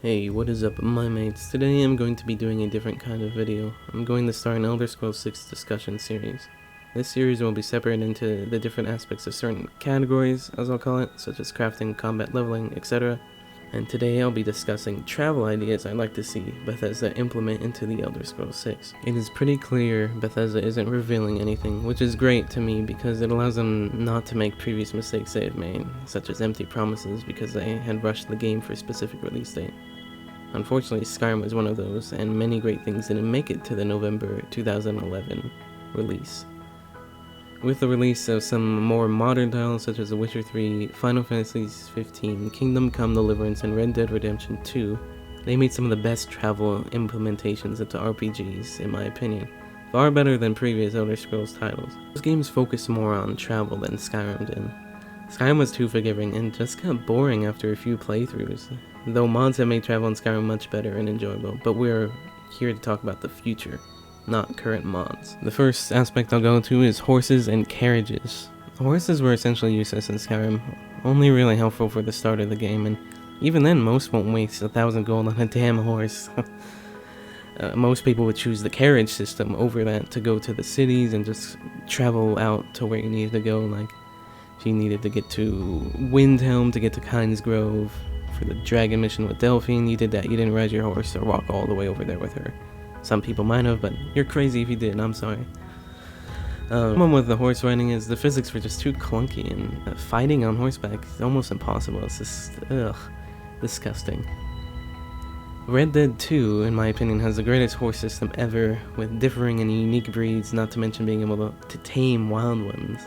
Hey, what is up, my mates? Today I'm going to be doing a different kind of video. I'm going to start an Elder Scrolls 6 discussion series. This series will be separated into the different aspects of certain categories, as I'll call it, such as crafting, combat leveling, etc. And today I'll be discussing travel ideas I'd like to see Bethesda implement into the Elder Scrolls 6. It is pretty clear Bethesda isn't revealing anything, which is great to me because it allows them not to make previous mistakes they have made, such as empty promises because they had rushed the game for a specific release date. Unfortunately, Skyrim was one of those, and many great things didn't make it to the November 2011 release. With the release of some more modern titles such as The Witcher 3, Final Fantasy 15, Kingdom Come Deliverance, and Red Dead Redemption 2, they made some of the best travel implementations into RPGs, in my opinion. Far better than previous Elder Scrolls titles. Those games focused more on travel than Skyrim did. Skyrim was too forgiving and just got boring after a few playthroughs, though mods have made travel in Skyrim much better and enjoyable, but we're here to talk about the future, not current mods. The first aspect I'll go to is horses and carriages. Horses were essentially useless in Skyrim, only really helpful for the start of the game, and even then most won't waste 1,000 gold on a damn horse. Most people would choose the carriage system over that to go to the cities and just travel out to where you needed to go, like if you needed to get to Windhelm to get to Kynes Grove for the dragon mission with Delphine, you did that. You didn't ride your horse or walk all the way over there with her. Some people might have, but you're crazy if you did, I'm sorry. The problem with the horse riding is the physics were just too clunky, and fighting on horseback is almost impossible. It's just, disgusting. Red Dead 2, in my opinion, has the greatest horse system ever, with differing and unique breeds, not to mention being able to tame wild ones.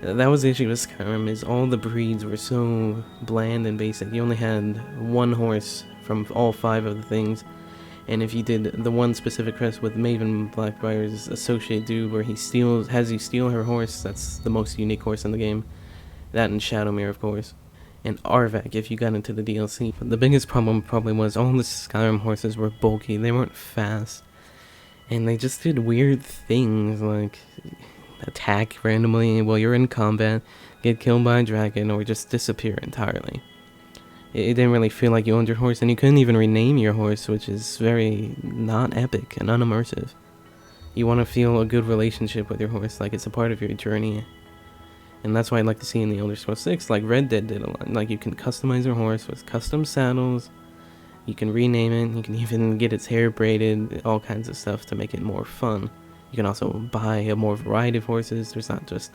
That was the issue with Skyrim, is all the breeds were so bland and basic. You only had one horse from all 5 of the things, and if you did the one specific quest with Maven Blackbriar's associate dude where he has you steal her horse, that's the most unique horse in the game. That and Shadowmere, of course. And Arvak, if you got into the DLC. But the biggest problem probably was all the Skyrim horses were bulky, they weren't fast, and they just did weird things like attack randomly while you're in combat, get killed by a dragon, or just disappear entirely. It didn't really feel like you owned your horse, and you couldn't even rename your horse, which is very not epic and unimmersive. You want to feel a good relationship with your horse, like it's a part of your journey. And that's why I'd like to see in the Elder Scrolls 6, like Red Dead did a lot. Like, you can customize your horse with custom saddles, you can rename it, you can even get its hair braided, all kinds of stuff to make it more fun. You can also buy a more variety of horses. There's not just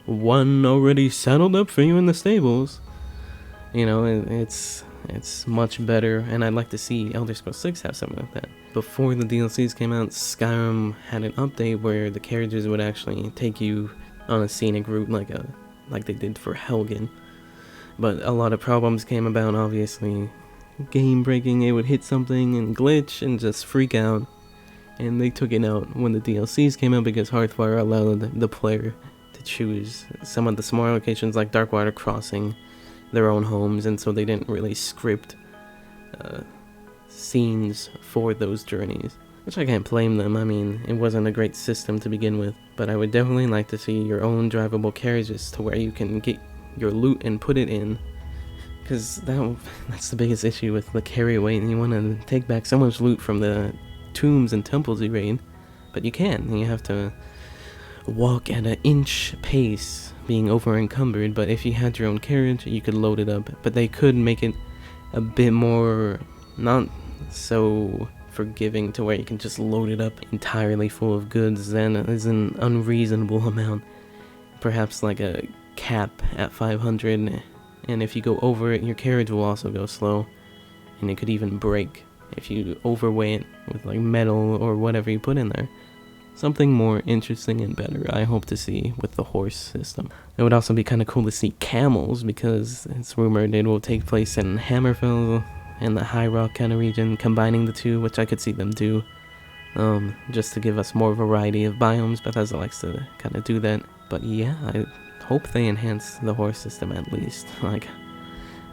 one already saddled up for you in the stables. You know, it's much better, and I'd like to see Elder Scrolls 6 have something like that. Before the DLCs came out, Skyrim had an update where the carriages would actually take you on a scenic route like they did for Helgen. But a lot of problems came about, obviously. Game breaking, it would hit something and glitch and just freak out. And they took it out when the DLCs came out because Hearthfire allowed the player to choose some of the smaller locations like Darkwater Crossing, their own homes, and so they didn't really script scenes for those journeys. Which I can't blame them. I mean, it wasn't a great system to begin with, but I would definitely like to see your own drivable carriages to where you can get your loot and put it in. Because that's the biggest issue with the carry weight, and you want to take back so much loot from the tombs and temples you raid, but you can't. You have to walk at an inch pace, being over encumbered. But if you had your own carriage, you could load it up. But they could make it a bit more not so forgiving to where you can just load it up entirely full of goods. Then is an unreasonable amount, perhaps like a cap at 500, and if you go over it, your carriage will also go slow, and it could even break if you overweigh it with like metal or whatever you put in there. Something more interesting and better I hope to see with the horse system. It would also be kind of cool to see camels, because it's rumored it will take place in Hammerfell and the High Rock kind of region, combining the two, which I could see them do, just to give us more variety of biomes. Bethesda likes to kind of do that. But yeah, I hope they enhance the horse system at least. Like,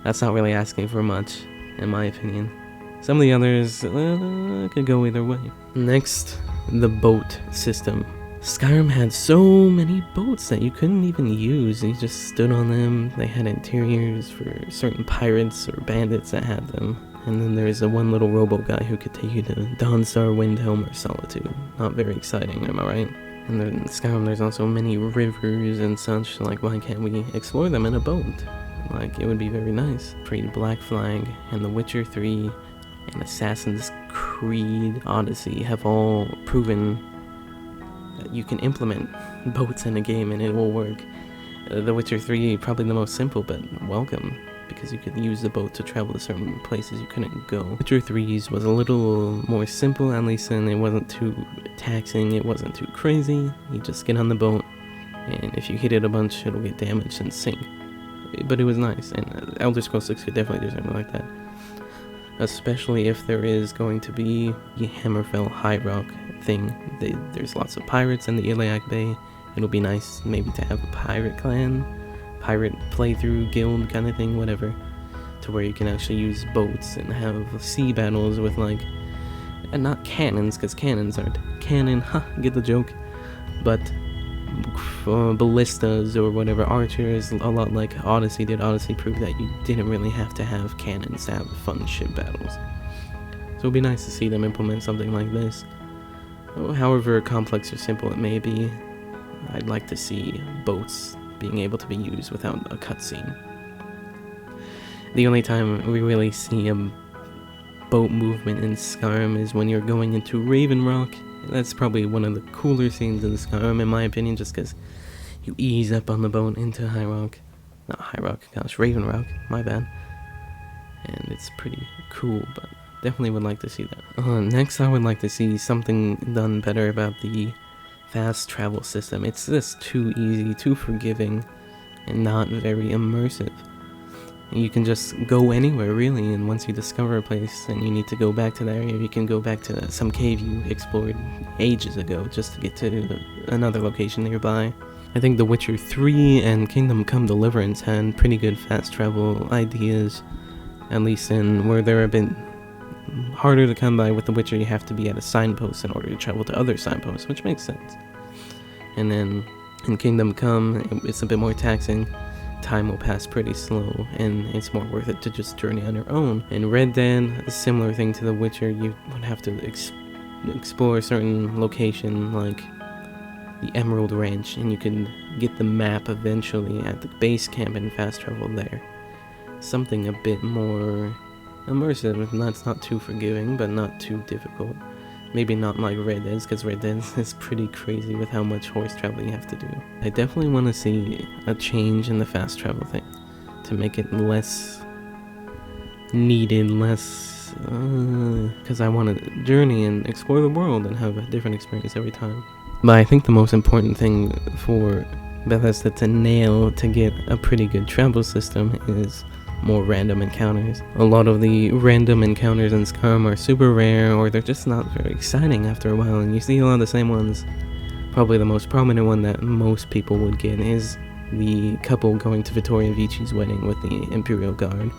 that's not really asking for much, in my opinion. Some of the others could go either way. Next, the boat system. Skyrim had so many boats that you couldn't even use. You just stood on them. They had interiors for certain pirates or bandits that had them. And then there's a one little robo guy who could take you to Dawnstar, Windhelm, or Solitude. Not very exciting, am I right? And then in Skyrim there's also many rivers and such, like why can't we explore them in a boat? Like, it would be very nice. Creed Black Flag and The Witcher 3 and Assassin's Creed Odyssey have all proven that you can implement boats in a game and it will work. The Witcher 3, probably the most simple, but welcome, because you could use the boat to travel to certain places you couldn't go. Witcher 3's was a little more simple, at least, and it wasn't too taxing, it wasn't too crazy. You just get on the boat, and if you hit it a bunch, it'll get damaged and sink. But it was nice, and Elder Scrolls 6 could definitely do something like that. Especially if there is going to be the Hammerfell High Rock thing. There's lots of pirates in the Iliac Bay. It'll be nice maybe to have a pirate clan, pirate playthrough guild kind of thing, whatever, to where you can actually use boats and have sea battles with, like, and not cannons, because cannons aren't canon, get the joke, but ballistas or whatever, archers, a lot like Odyssey did. Odyssey proved that you didn't really have to have cannons to have fun ship battles. So it'd be nice to see them implement something like this. However complex or simple it may be, I'd like to see boats being able to be used without a cutscene. The only time we really see a boat movement in Skyrim is when you're going into Raven Rock. That's probably one of the cooler scenes in Skyrim, in my opinion, just because you ease up on the boat into Raven Rock, my bad. And it's pretty cool, but definitely would like to see that. Next, I would like to see something done better about the fast travel system. It's just too easy, too forgiving, and not very immersive. You can just go anywhere, really, and once you discover a place and you need to go back to that area, you can go back to some cave you explored ages ago just to get to another location nearby. I think The Witcher 3 and Kingdom Come Deliverance had pretty good fast travel ideas, at least in where they're a bit harder to come by. With The Witcher, you have to be at a signpost in order to travel to other signposts, which makes sense. And then in Kingdom Come, it's a bit more taxing. Time will pass pretty slow, and it's more worth it to just journey on your own. In Red Dead, a similar thing to The Witcher, you would have to explore a certain location, like the Emerald Ranch, and you can get the map eventually at the base camp and fast travel there. Something a bit more immersive, and that's not too forgiving, but not too difficult. Maybe not like Red Dead, because Red Dead is pretty crazy with how much horse traveling you have to do. I definitely want to see a change in the fast travel thing, to make it less needed, less, because I want to journey and explore the world and have a different experience every time. But I think the most important thing for Bethesda to nail to get a pretty good travel system is more random encounters. A lot of the random encounters in Skyrim are super rare, or they're just not very exciting after a while, and you see a lot of the same ones. Probably the most prominent one that most people would get is the couple going to Vittoria Vici's wedding with the Imperial Guard.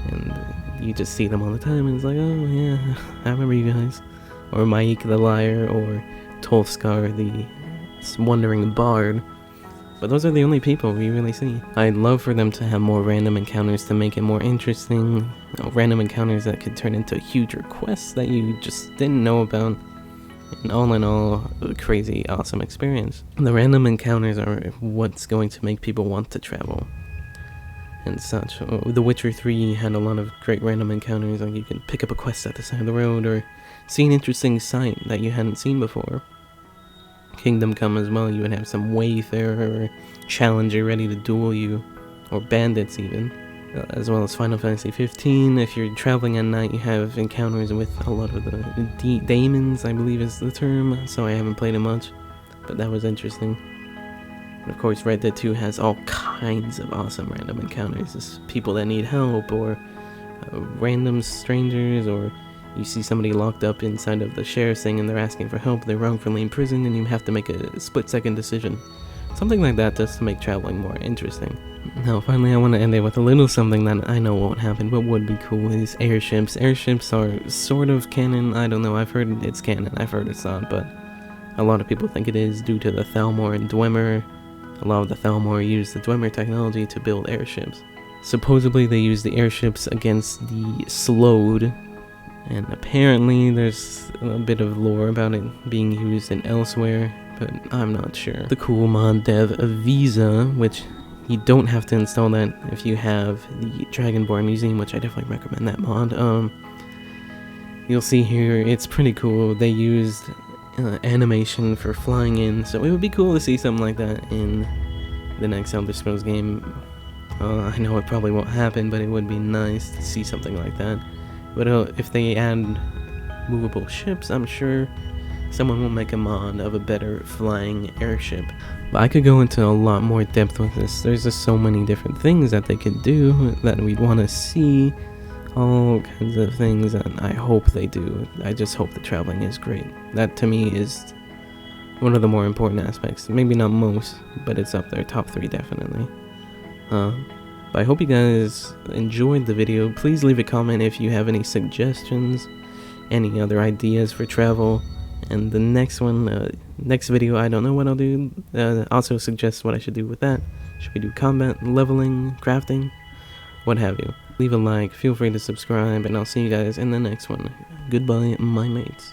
And you just see them all the time, and it's like, oh yeah, I remember you guys. Or Maik the Liar, or Tolskar the Wandering Bard. But those are the only people we really see. I'd love for them to have more random encounters to make it more interesting. Random encounters that could turn into huge quests that you just didn't know about. And all in all, a crazy, awesome experience. The random encounters are what's going to make people want to travel and such. The Witcher 3 had a lot of great random encounters, like you can pick up a quest at the side of the road, or see an interesting sight that you hadn't seen before. Kingdom Come as well, you would have some wayfarer or challenger ready to duel you, or bandits even, as well as Final Fantasy 15. If you're traveling at night, you have encounters with a lot of the daemons, I believe is the term, so I haven't played it much, but that was interesting. And of course, Red Dead 2 has all kinds of awesome random encounters. Just people that need help, or random strangers, or you see somebody locked up inside of the sheriff's thing and they're asking for help, they're wrongfully imprisoned, and you have to make a split-second decision. Something like that just to make traveling more interesting. Now, finally, I want to end it with a little something that I know won't happen, but would be cool, is airships. Airships are sort of canon. I don't know, I've heard it's canon, I've heard it's not, but a lot of people think it is due to the Thalmor and Dwemer. A lot of the Thalmor use the Dwemer technology to build airships. Supposedly they use the airships against the slowed, and apparently there's a bit of lore about it being used in elsewhere, but I'm not sure. The cool mod dev Visa, which you don't have to install that if you have the Dragonborn Museum, which I definitely recommend that mod. You'll see here, it's pretty cool. They used animation for flying in, so it would be cool to see something like that in the next Elder Scrolls game. I know it probably won't happen, but it would be nice to see something like that. But if they add movable ships, I'm sure someone will make a mod of a better flying airship. But I could go into a lot more depth with this. There's just so many different things that they could do that we'd want to see. All kinds of things that I hope they do. I just hope the traveling is great. That to me is one of the more important aspects. Maybe not most, but it's up there. Top 3 definitely. But I hope you guys enjoyed the video. Please leave a comment if you have any suggestions, any other ideas for travel. And the next one, next video, I don't know what I'll do. Also suggest what I should do with that. Should we do combat, leveling, crafting, what have you. Leave a like, feel free to subscribe, and I'll see you guys in the next one. Goodbye, my mates.